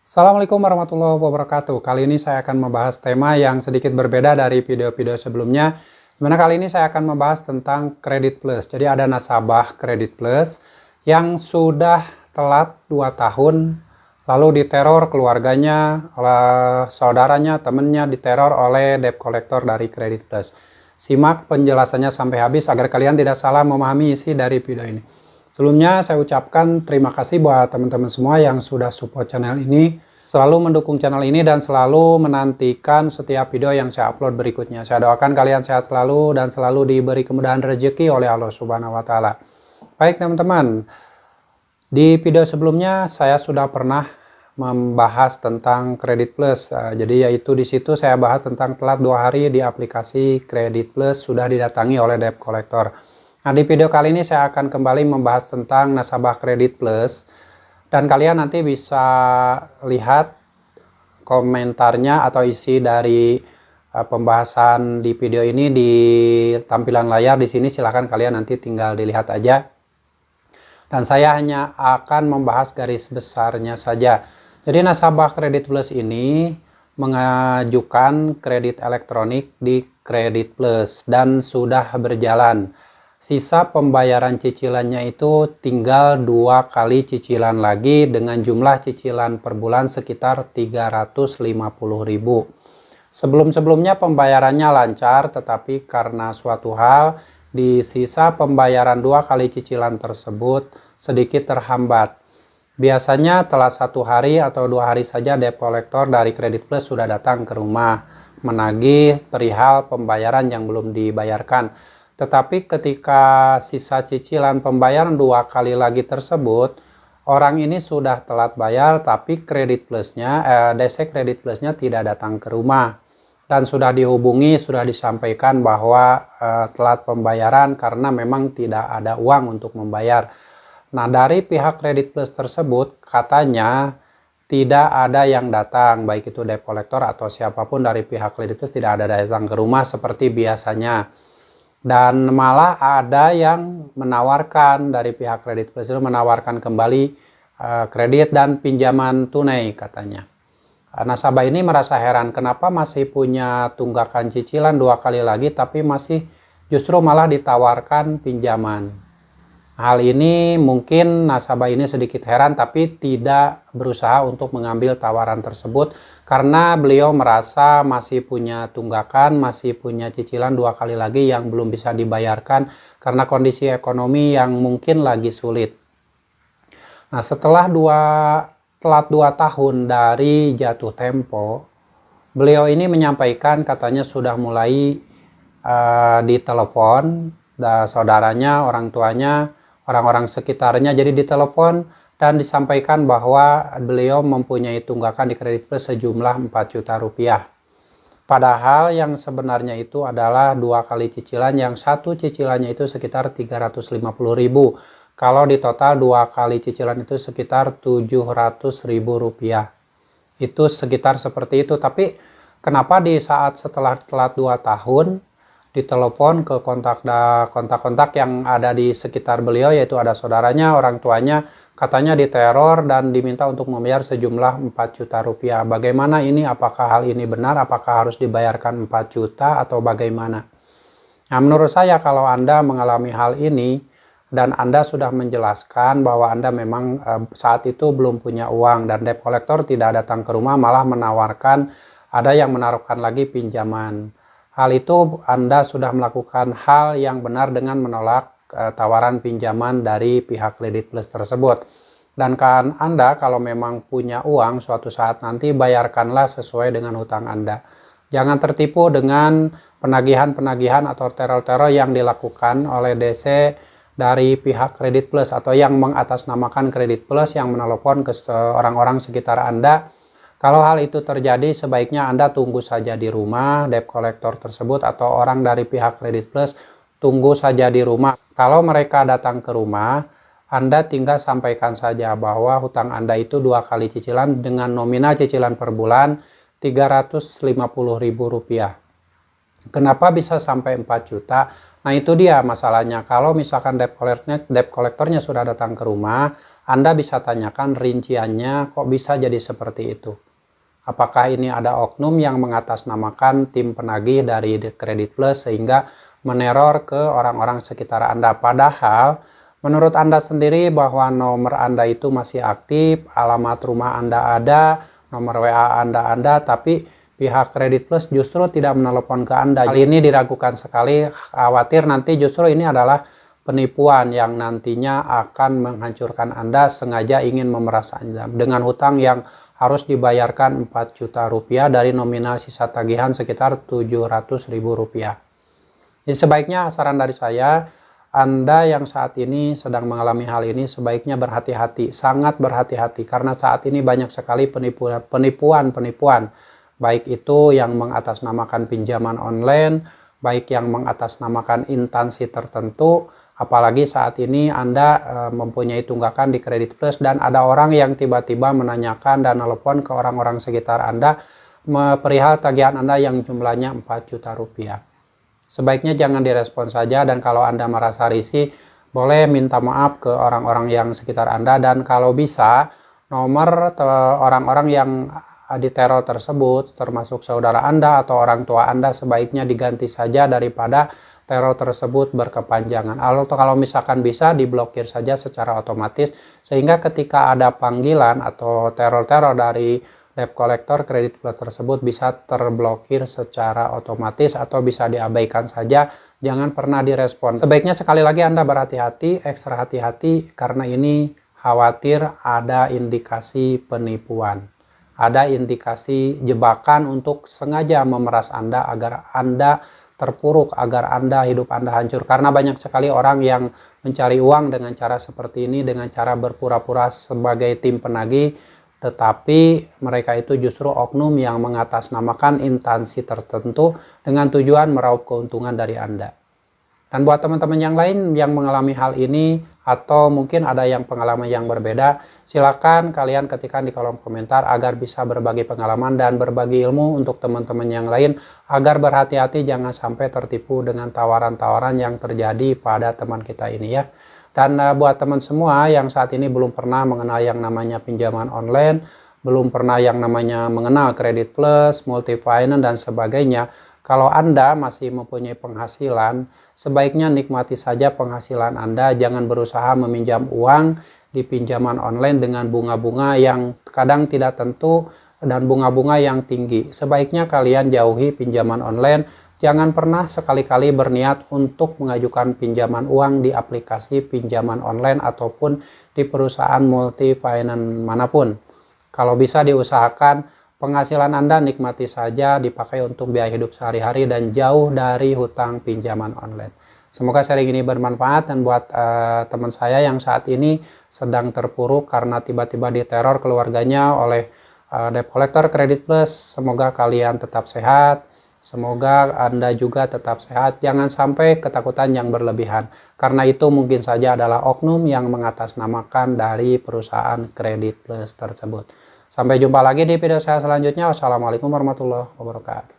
Assalamualaikum warahmatullahi wabarakatuh. Kali ini saya akan membahas tema yang sedikit berbeda dari video-video sebelumnya. Dimana kali ini saya akan membahas tentang kredit plus. Jadi ada nasabah kredit plus yang sudah telat 2 tahun, lalu diteror keluarganya, oleh saudaranya, temennya diteror oleh debt collector dari kredit plus. Simak penjelasannya sampai habis agar kalian tidak salah memahami isi dari video ini. Sebelumnya saya ucapkan terima kasih buat teman-teman semua yang sudah support channel ini, selalu mendukung channel ini dan selalu menantikan setiap video yang saya upload berikutnya. Saya doakan kalian sehat selalu dan selalu diberi kemudahan rezeki oleh Allah Subhanahu wa taala. Baik teman-teman, di video sebelumnya saya sudah pernah membahas tentang kredit plus. Jadi yaitu di situ saya bahas tentang telat 2 hari di aplikasi kredit plus sudah didatangi oleh debt collector. Nah, di video kali ini saya akan kembali membahas tentang nasabah kredit plus dan kalian nanti bisa lihat komentarnya atau isi dari pembahasan di video ini di tampilan layar di sini. Silahkan kalian nanti tinggal dilihat aja. Dan saya hanya akan membahas garis besarnya saja. Jadi nasabah kredit plus ini mengajukan kredit elektronik di kredit plus dan sudah berjalan. Sisa pembayaran cicilannya itu tinggal 2 kali cicilan lagi dengan jumlah cicilan per bulan sekitar 350.000. Sebelum-sebelumnya pembayarannya lancar, tetapi karena suatu hal di sisa pembayaran 2 kali cicilan tersebut sedikit terhambat. Biasanya telah 1 hari atau 2 hari saja debt collector dari kredit plus sudah datang ke rumah menagih perihal pembayaran yang belum dibayarkan. Tetapi ketika sisa cicilan pembayaran 2 kali lagi tersebut, orang ini sudah telat bayar, tapi kredit plusnya, DC kredit plusnya tidak datang ke rumah. Dan sudah dihubungi, sudah disampaikan bahwa telat pembayaran karena memang tidak ada uang untuk membayar. Nah, dari pihak kredit plus tersebut katanya tidak ada yang datang, baik itu debt collector atau siapapun dari pihak kredit plus tidak ada datang ke rumah seperti biasanya. Dan malah ada yang menawarkan dari pihak kredit plus itu menawarkan kembali kredit dan pinjaman tunai katanya. Nasabah ini merasa heran kenapa masih punya tunggakan cicilan 2 kali lagi tapi masih justru malah ditawarkan pinjaman. Hal ini mungkin nasabah ini sedikit heran tapi tidak berusaha untuk mengambil tawaran tersebut karena beliau merasa masih punya tunggakan, masih punya cicilan 2 kali lagi yang belum bisa dibayarkan karena kondisi ekonomi yang mungkin lagi sulit. Nah, setelah telat 2 tahun dari jatuh tempo, beliau ini menyampaikan katanya sudah mulai ditelepon saudaranya, orang tuanya, orang-orang sekitarnya jadi ditelepon dan disampaikan bahwa beliau mempunyai tunggakan di kredit plus sejumlah 4 juta rupiah. Padahal yang sebenarnya itu adalah 2 kali cicilan, yang satu cicilannya itu sekitar 350.000. Kalau di total 2 kali cicilan itu sekitar 700.000 rupiah. Itu sekitar seperti itu. Tapi kenapa di saat setelah telat 2 tahun ditelepon ke kontak-kontak yang ada di sekitar beliau, yaitu ada saudaranya, orang tuanya, katanya diteror dan diminta untuk membayar sejumlah 4 juta rupiah. Bagaimana ini? Apakah hal ini benar? Apakah harus dibayarkan 4 juta atau bagaimana? Nah, menurut saya kalau Anda mengalami hal ini dan Anda sudah menjelaskan bahwa Anda memang saat itu belum punya uang dan debt collector tidak datang ke rumah, malah menawarkan, ada yang menaruhkan lagi pinjaman. Hal itu Anda sudah melakukan hal yang benar dengan menolak tawaran pinjaman dari pihak kredit plus tersebut. Dan kan Anda kalau memang punya uang suatu saat nanti bayarkanlah sesuai dengan hutang Anda. Jangan tertipu dengan penagihan-penagihan atau teror-teror yang dilakukan oleh DC dari pihak kredit plus atau yang mengatasnamakan kredit plus yang menelepon ke orang-orang sekitar Anda. Kalau hal itu terjadi, sebaiknya Anda tunggu saja di rumah, debt collector tersebut atau orang dari pihak kredit plus tunggu saja di rumah. Kalau mereka datang ke rumah, Anda tinggal sampaikan saja bahwa hutang Anda itu 2 kali cicilan dengan nominal cicilan per bulan 350.000 rupiah. Kenapa bisa sampai 4 juta? Nah, itu dia masalahnya. Kalau misalkan debt collectornya sudah datang ke rumah, Anda bisa tanyakan rinciannya kok bisa jadi seperti itu. Apakah ini ada oknum yang mengatasnamakan tim penagih dari Kredit Plus sehingga meneror ke orang-orang sekitar Anda. Padahal menurut Anda sendiri bahwa nomor Anda itu masih aktif, alamat rumah Anda ada, nomor WA Anda ada, tapi pihak Kredit Plus justru tidak menelepon ke Anda. Hal ini diragukan sekali, khawatir nanti justru ini adalah penipuan yang nantinya akan menghancurkan Anda, sengaja ingin memeras Anda dengan hutang yang harus dibayarkan 4 juta rupiah dari nominal sisa tagihan sekitar 700.000 rupiah. Jadi sebaiknya saran dari saya, Anda yang saat ini sedang mengalami hal ini sebaiknya berhati-hati, sangat berhati-hati, karena saat ini banyak sekali penipuan, baik itu yang mengatasnamakan pinjaman online, baik yang mengatasnamakan instansi tertentu. Apalagi saat ini Anda mempunyai tunggakan di Kredit Plus dan ada orang yang tiba-tiba menanyakan dan telepon ke orang-orang sekitar Anda perihal tagihan Anda yang jumlahnya 4 juta rupiah. Sebaiknya jangan direspon saja, dan kalau Anda merasa risih boleh minta maaf ke orang-orang yang sekitar Anda, dan kalau bisa nomor orang-orang yang diteror tersebut termasuk saudara Anda atau orang tua Anda sebaiknya diganti saja daripada teror tersebut berkepanjangan. Atau kalau misalkan bisa diblokir saja secara otomatis sehingga ketika ada panggilan atau teror-teror dari debt collector Kredit Plus tersebut bisa terblokir secara otomatis atau bisa diabaikan saja, jangan pernah direspon. Sebaiknya sekali lagi Anda berhati-hati, ekstra hati-hati, karena ini khawatir ada indikasi penipuan. Ada indikasi jebakan untuk sengaja memeras Anda agar Anda terpuruk, agar Anda hidup Anda hancur. Karena banyak sekali orang yang mencari uang dengan cara seperti ini, dengan cara berpura-pura sebagai tim penagih, tetapi mereka itu justru oknum yang mengatasnamakan instansi tertentu dengan tujuan meraup keuntungan dari Anda. Dan buat teman-teman yang lain yang mengalami hal ini atau mungkin ada yang pengalaman yang berbeda, silakan kalian ketikkan di kolom komentar agar bisa berbagi pengalaman dan berbagi ilmu untuk teman-teman yang lain agar berhati-hati jangan sampai tertipu dengan tawaran-tawaran yang terjadi pada teman kita ini ya. Dan buat teman semua yang saat ini belum pernah mengenal yang namanya pinjaman online, belum pernah yang namanya mengenal Kredit Plus, multi finance dan sebagainya, kalau Anda masih mempunyai penghasilan, sebaiknya nikmati saja penghasilan Anda, jangan berusaha meminjam uang di pinjaman online dengan bunga-bunga yang kadang tidak tentu dan bunga-bunga yang tinggi. Sebaiknya kalian jauhi pinjaman online, jangan pernah sekali-kali berniat untuk mengajukan pinjaman uang di aplikasi pinjaman online ataupun di perusahaan multi finance manapun. Kalau bisa diusahakan penghasilan Anda nikmati saja, dipakai untuk biaya hidup sehari-hari dan jauh dari hutang pinjaman online. Semoga sharing ini bermanfaat, dan buat teman saya yang saat ini sedang terpuruk karena tiba-tiba diteror keluarganya oleh debt collector Kredit Plus, semoga kalian tetap sehat, semoga Anda juga tetap sehat, jangan sampai ketakutan yang berlebihan, karena itu mungkin saja adalah oknum yang mengatasnamakan dari perusahaan Kredit Plus tersebut. Sampai jumpa lagi di video saya selanjutnya. Wassalamualaikum warahmatullahi wabarakatuh.